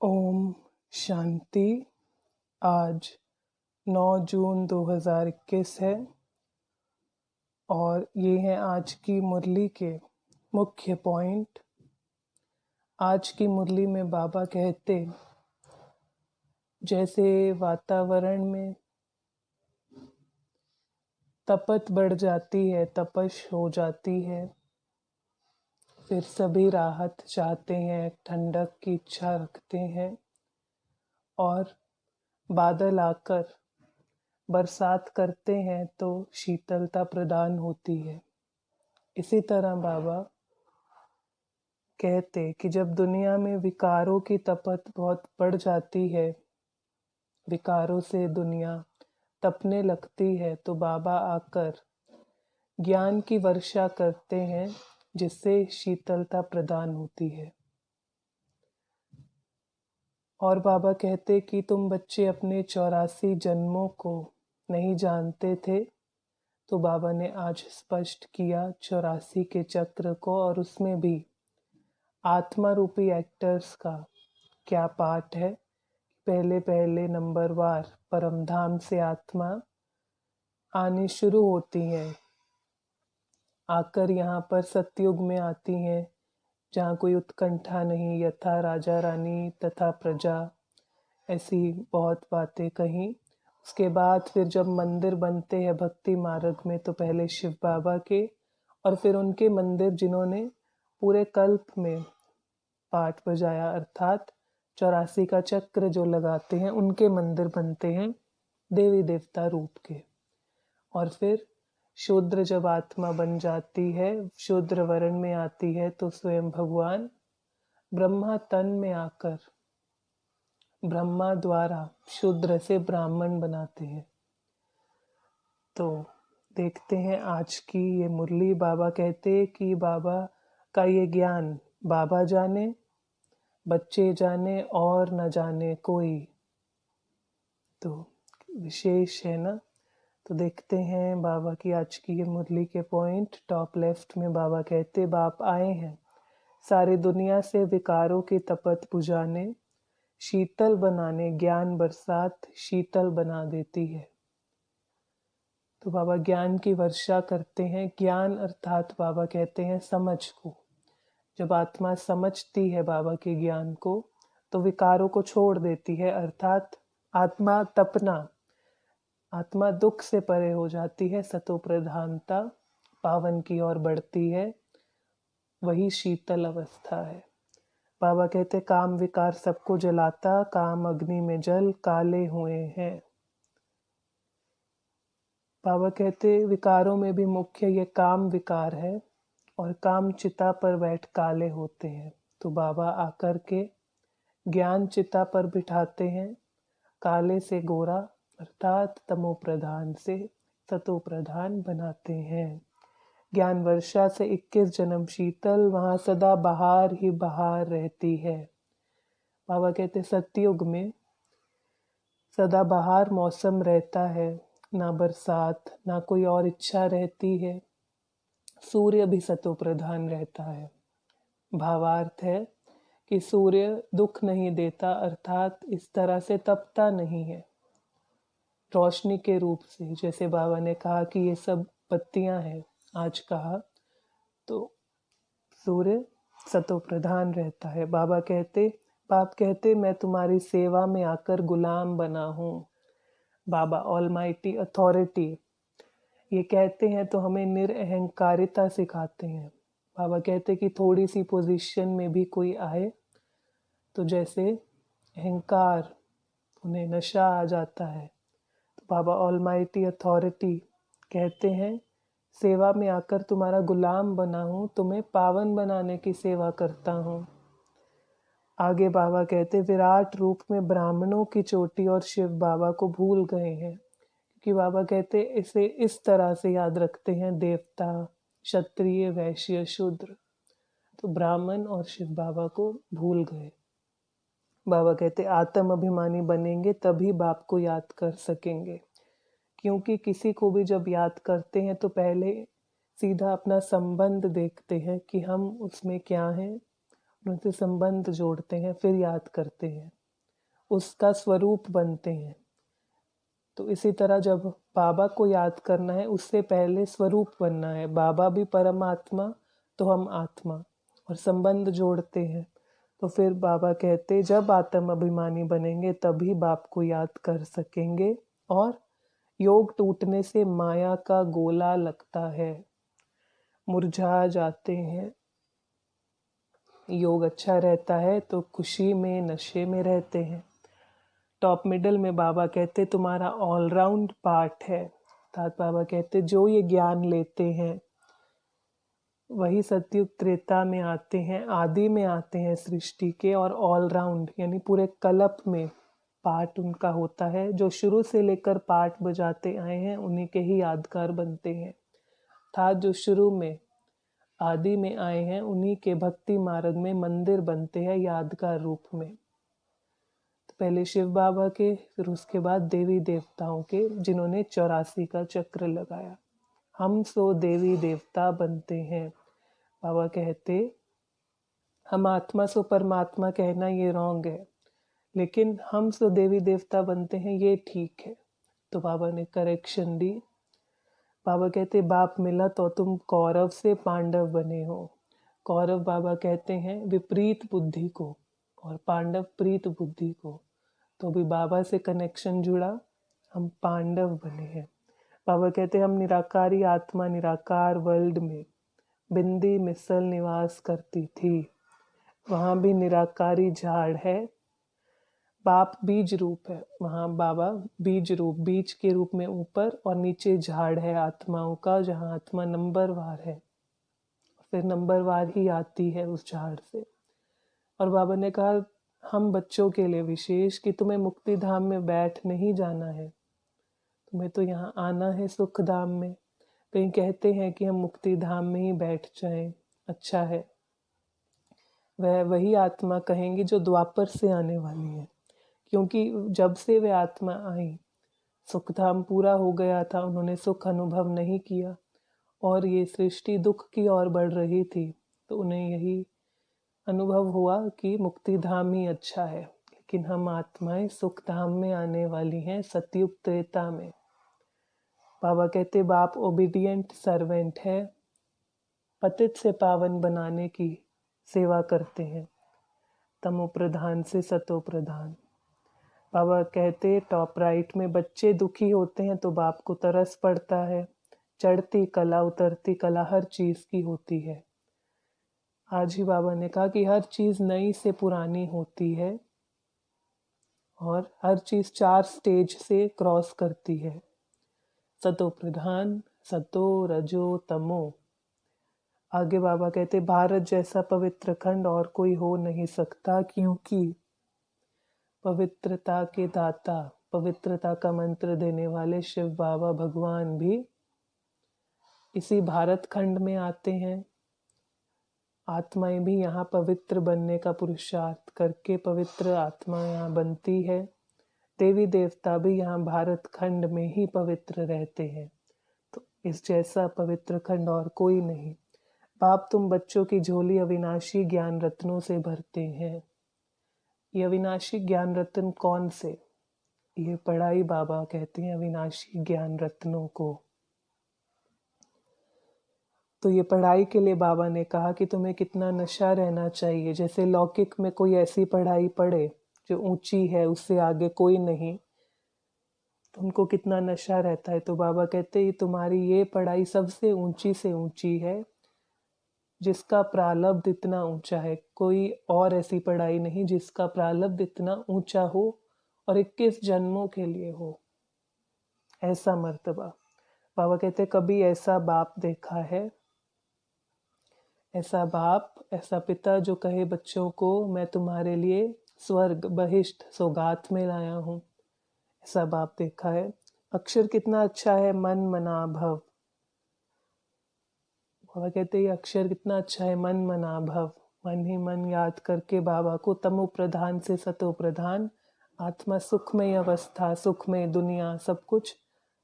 ओम शांति। आज 9 जून 2021 है और ये हैं आज की मुरली के मुख्य पॉइंट। आज की मुरली में बाबा कहते, जैसे वातावरण में तपत बढ़ जाती है, तपश हो जाती है, फिर सभी राहत चाहते हैं, ठंडक की इच्छा रखते हैं और बादल आकर बरसात करते हैं तो शीतलता प्रदान होती है। इसी तरह बाबा कहते कि जब दुनिया में विकारों की तपत बहुत बढ़ जाती है, विकारों से दुनिया तपने लगती है, तो बाबा आकर ज्ञान की वर्षा करते हैं जिससे शीतलता प्रदान होती है। और बाबा कहते कि तुम बच्चे अपने 84 जन्मों को नहीं जानते थे, तो बाबा ने आज स्पष्ट किया 84 के चक्र को, और उसमें भी आत्मा रूपी एक्टर्स का क्या पार्ट है। पहले पहले नंबरवार परमधाम से आत्मा आनी शुरू होती हैं, आकर यहाँ पर सतयुग में आती हैं जहाँ कोई उत्कंठा नहीं, यथा राजा रानी तथा प्रजा, ऐसी बहुत बातें कहीं। उसके बाद फिर जब मंदिर बनते हैं भक्ति मार्ग में, तो पहले शिव बाबा के और फिर उनके मंदिर जिन्होंने पूरे कल्प में पाठ बजाया, अर्थात 84 का चक्र जो लगाते हैं, उनके मंदिर बनते हैं देवी देवता रूप के। और फिर शूद्र जब आत्मा बन जाती है, शूद्र वर्ण में आती है, तो स्वयं भगवान ब्रह्मा तन में आकर ब्रह्मा द्वारा शूद्र से ब्राह्मण बनाते हैं। तो देखते हैं आज की ये मुरली। बाबा कहते कि बाबा का ये ज्ञान बाबा जाने, बच्चे जाने और न जाने कोई। तो विशेष है ना। तो देखते हैं बाबा की आज की ये मुरली के पॉइंट। टॉप लेफ्ट में बाबा कहते, बाप आए हैं सारी दुनिया से विकारों की तपत बुझाने, शीतल बनाने, ज्ञान बरसात शीतल बना देती है। तो बाबा ज्ञान की वर्षा करते हैं। ज्ञान अर्थात बाबा कहते हैं समझ को। जब आत्मा समझती है बाबा के ज्ञान को, तो विकारों को छोड़ देती है, अर्थात आत्मा तपना, आत्मा दुख से परे हो जाती है, सतो प्रधानता पावन की ओर बढ़ती है, वही शीतल अवस्था है। बाबा कहते काम विकार सबको जलाता, काम अग्नि में जल काले हुए हैं। बाबा कहते विकारों में भी मुख्य ये काम विकार है, और काम चिता पर बैठ काले होते हैं। तो बाबा आकर के ज्ञान चिता पर बिठाते हैं, काले से गोरा अर्थात तमो प्रधान से सतो प्रधान बनाते हैं। ज्ञान वर्षा से 21 जन्म शीतल, वहाँ सदा बहार ही बहार रहती है। बाबा कहते सतयुग में सदा बहार मौसम रहता है, ना बरसात, ना कोई और इच्छा रहती है, सूर्य भी सतो प्रधान रहता है। भावार्थ है कि सूर्य दुख नहीं देता, अर्थात इस तरह से तपता नहीं है रोशनी के रूप से। जैसे बाबा ने कहा कि ये सब पत्तियां हैं, आज कहा, तो सूर्य सतो प्रधान रहता है। बाबा कहते, बाप कहते मैं तुम्हारी सेवा में आकर गुलाम बना हूँ। बाबा ऑलमाइटी अथॉरिटी ये कहते हैं तो हमें निरअहंकारिता सिखाते हैं। बाबा कहते कि थोड़ी सी पोजीशन में भी कोई आए तो जैसे अहंकार, उन्हें नशा आ जाता है। तो बाबा ऑलमाइटी अथॉरिटी कहते हैं सेवा में आकर तुम्हारा गुलाम बना हूँ, तुम्हें पावन बनाने की सेवा करता हूँ। आगे बाबा कहते विराट रूप में ब्राह्मणों की चोटी और शिव बाबा को भूल गए हैं, कि बाबा कहते इसे इस तरह से याद रखते हैं, देवता क्षत्रिय वैश्य शूद्र, तो ब्राह्मण और शिव बाबा को भूल गए। बाबा कहते आत्म अभिमानी बनेंगे तभी बाप को याद कर सकेंगे, क्योंकि किसी को भी जब याद करते हैं तो पहले सीधा अपना संबंध देखते हैं कि हम उसमें क्या हैं, उनसे संबंध जोड़ते हैं, फिर याद करते हैं, उसका स्वरूप बनते हैं। तो इसी तरह जब बाबा को याद करना है, उससे पहले स्वरूप बनना है। बाबा भी परमात्मा, तो हम आत्मा, और संबंध जोड़ते हैं। तो फिर बाबा कहते जब आत्म अभिमानी बनेंगे तभी बाप को याद कर सकेंगे। और योग टूटने से माया का गोला लगता है, मुरझा जाते हैं। योग अच्छा रहता है तो खुशी में, नशे में रहते हैं। टॉप मिडल में बाबा कहते तुम्हारा ऑलराउंड पार्ट है। अर्थात बाबा कहते जो ये ज्ञान लेते हैं वही सतयुग त्रेता में आते हैं, आदि में आते हैं सृष्टि के, और ऑलराउंड यानी पूरे कल्प में पार्ट उनका होता है। जो शुरू से लेकर पार्ट बजाते आए हैं उन्हीं के ही यादगार बनते हैं। अर्थात जो शुरू में आदि में आए हैं उन्हीं के भक्ति मार्ग में मंदिर बनते हैं यादगार रूप में। तो पहले शिव बाबा के, फिर उसके बाद देवी देवताओं के, जिन्होंने 84 का चक्र लगाया। हम सो देवी देवता बनते हैं। बाबा कहते हम आत्मा सो परमात्मा कहना ये रॉन्ग है, लेकिन हम सो देवी देवता बनते हैं ये ठीक है। तो बाबा ने करेक्शन दी। बाबा कहते बाप मिला तो तुम कौरव से पांडव बने हो। कौरव बाबा कहते हैं विपरीत बुद्धि को, और पांडव प्रीत बुद्धि को। तो भी बाबा से कनेक्शन जुड़ा, हम पांडव बने हैं। बाबा कहते हम निराकारी आत्मा निराकार वर्ल्ड में बिंदी मिसल निवास करती थी, वहाँ भी निराकारी झाड़ है। बाप बीज रूप है, वहाँ बाबा बीज रूप, बीज के रूप में ऊपर, और नीचे झाड़ है आत्माओं का, जहाँ आत्मा नंबरवार है, फिर नंबरवार ही आती है उस झाड़ से। और बाबा ने कहा हम बच्चों के लिए विशेष कि तुम्हें मुक्ति धाम में बैठ नहीं जाना है, तुम्हें तो यहाँ आना है सुख धाम में। कहीं कहते हैं कि हम मुक्ति धाम में ही बैठ जाएं, अच्छा है। वह वही आत्मा कहेंगी जो द्वापर से आने वाली है, क्योंकि जब से वे आत्मा आई सुखधाम पूरा हो गया था, उन्होंने सुख अनुभव नहीं किया और ये सृष्टि दुख की ओर बढ़ रही थी। तो उन्हें यही अनुभव हुआ कि मुक्ति धाम ही अच्छा है। लेकिन हम आत्माएं सुख धाम में आने वाली हैं, सतयुग त्रेता में। बाबा कहते बाप ओबीडियंट सर्वेंट है, पतित से पावन बनाने की सेवा करते हैं, तमो प्रधान से सतो प्रधान। बाबा कहते टॉप राइट में बच्चे दुखी होते हैं तो बाप को तरस पड़ता है। चढ़ती कला उतरती कला हर चीज की होती है। आज ही बाबा ने कहा कि हर चीज नई से पुरानी होती है और हर चीज 4 स्टेज से क्रॉस करती है, सतो प्रधान, सतो, रजो, तमो। आगे बाबा कहते भारत जैसा पवित्र खंड और कोई हो नहीं सकता, क्योंकि पवित्रता के दाता, पवित्रता का मंत्र देने वाले शिव बाबा भगवान भी इसी भारत खंड में आते हैं। आत्माएं भी यहाँ पवित्र बनने का पुरुषार्थ करके पवित्र आत्मा यहाँ बनती है। देवी देवता भी यहाँ भारत खंड में ही पवित्र रहते हैं। तो इस जैसा पवित्र खंड और कोई नहीं। बाप तुम बच्चों की झोली अविनाशी ज्ञान रत्नों से भरते हैं। ये अविनाशी ज्ञान रत्न कौन से? ये पढ़ाई बाबा कहते हैं अविनाशी ज्ञान रत्नों को। तो ये पढ़ाई के लिए बाबा ने कहा कि तुम्हें कितना नशा रहना चाहिए। जैसे लौकिक में कोई ऐसी पढ़ाई पढ़े जो ऊंची है, उससे आगे कोई नहीं, तो उनको कितना नशा रहता है। तो बाबा कहते हैं तुम्हारी ये पढ़ाई सबसे ऊंची से ऊंची है, जिसका प्रारब्ध इतना ऊंचा है। कोई और ऐसी पढ़ाई नहीं जिसका प्रारब्ध इतना ऊंचा हो और 21 जन्मों के लिए हो, ऐसा मर्तबा। बाबा कहते कभी ऐसा बाप देखा है? ऐसा बाप, ऐसा पिता जो कहे बच्चों को मैं तुम्हारे लिए स्वर्ग बहिष्ठ सौगात में लाया हूँ, ऐसा बाप देखा है? अक्षर कितना अच्छा है, मन मना भव। बाबा कहते हैं अक्षर कितना अच्छा है, मन मना भव। मन ही मन याद करके बाबा को तमो प्रधान से सतो प्रधान, आत्मा सुखमय अवस्था, सुखमय दुनिया, सब कुछ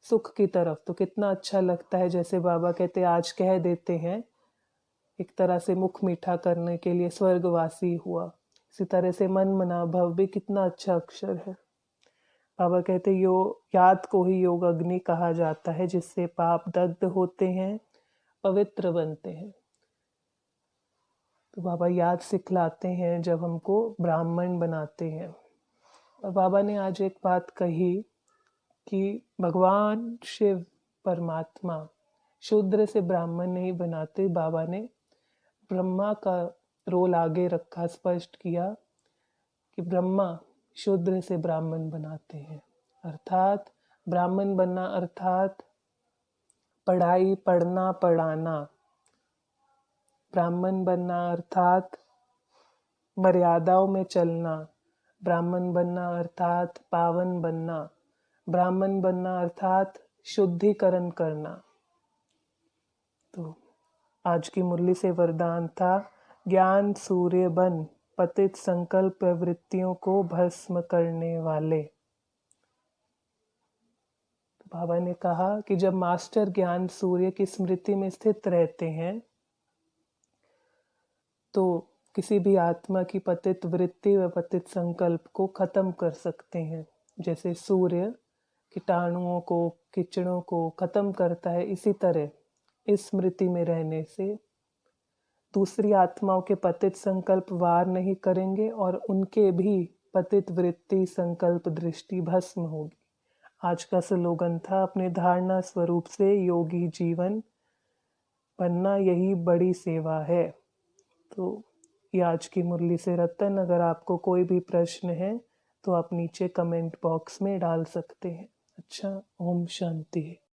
सुख की तरफ। तो कितना अच्छा लगता है। जैसे बाबा कहते आज कह देते हैं एक तरह से मुख मीठा करने के लिए स्वर्गवासी हुआ। इसी तरह से मन मना भव भी कितना अच्छा अक्षर है। बाबा कहते याद को ही योग अग्नि कहा जाता है, जिससे पाप दग्ध होते हैं, पवित्र बनते हैं। तो बाबा याद सिखलाते हैं जब हमको ब्राह्मण बनाते हैं। और बाबा ने आज एक बात कही कि भगवान शिव परमात्मा शूद्र से ब्राह्मण नहीं बनाते। बाबा ने ब्रह्मा का रोल आगे रखा, स्पष्ट किया कि ब्रह्मा शूद्र से ब्राह्मण बनाते हैं। अर्थात ब्राह्मण बनना अर्थात पढ़ाई, पढ़ना, पढ़ाना। ब्राह्मण बनना अर्थात मर्यादाओं में चलना। ब्राह्मण बनना अर्थात पावन बनना। ब्राह्मण बनना अर्थात शुद्धिकरण करना। तो आज की मुरली से वरदान था, ज्ञान सूर्य बन, पतित संकल्प प्रवृत्तियों को भस्म करने वाले। बाबा ने कहा कि जब मास्टर ज्ञान सूर्य की स्मृति में स्थित रहते हैं तो किसी भी आत्मा की पतित वृत्ति व पतित संकल्प को खत्म कर सकते हैं। जैसे सूर्य कीटाणुओं को, कीचड़ों को खत्म करता है, इसी तरह इस स्मृति में रहने से दूसरी आत्माओं के पतित संकल्प वार नहीं करेंगे और उनके भी पतित वृत्ति, संकल्प, दृष्टि भस्म होगी। आज का स्लोगन था, अपने धारणा स्वरूप से योगी जीवन बनना यही बड़ी सेवा है। तो ये आज की मुरली से रतन। अगर आपको कोई भी प्रश्न है तो आप नीचे कमेंट बॉक्स में डाल सकते हैं। अच्छा, ओम शांति।